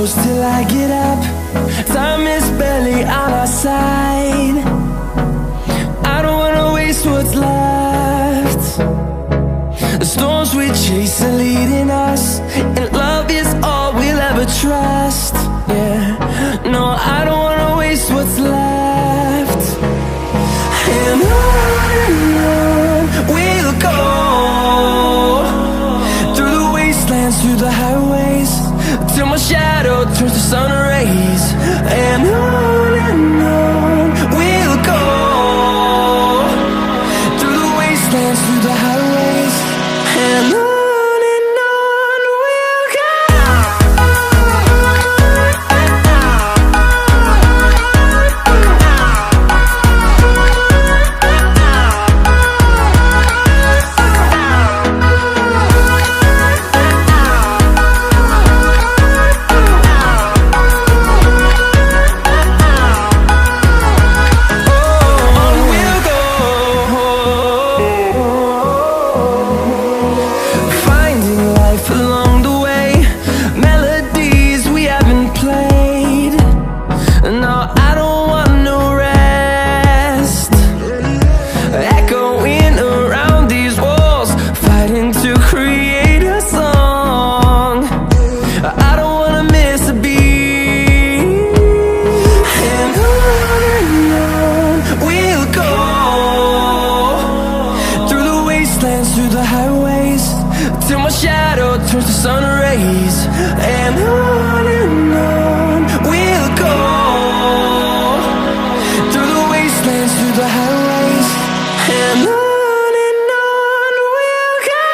close till I get up. Time is barely on our side. I don't wanna waste what's left. The storms we chase are leading us, and love is all we'll ever trust. Yeah, no, I don't wanna waste what's left. And on we'll go, through the wastelands, through the highways, till my shadow turns to sun rays. And on we'll go, through the wastelands, through the highways, and on we'll go. Through the highways, till my shadow turns to sun rays. And on we'll go, through the wastelands, through the highways, and on we'll go.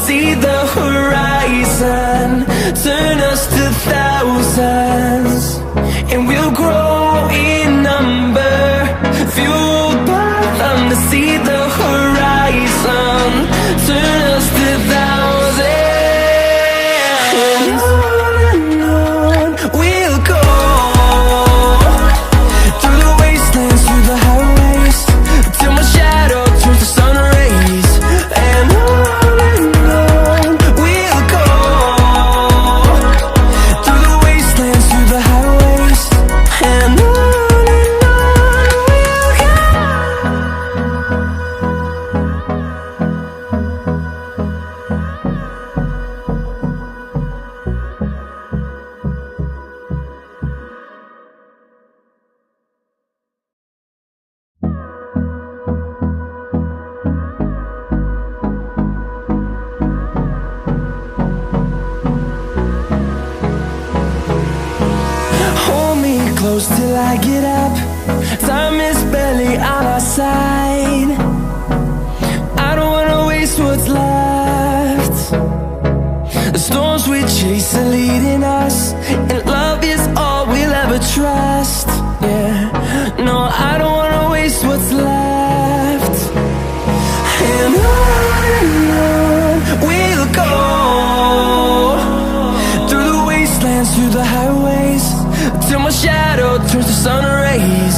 See the horizon, turn us to thousands, and we'll grow in number, fueled by them. To see the horizon, turn us to thousands, and on we'll go, through the wastelands, through the highways, till my shadow turns to sun rays. And close till I get up. Time is barely on our side. I don't wanna waste what's left. The storms we chase are leading us, and love is all we'll ever trust. Yeah, no, I don't wanna waste what's left. And on we'll go, through the wastelands, through the highways, till my shadow turns to sun rays.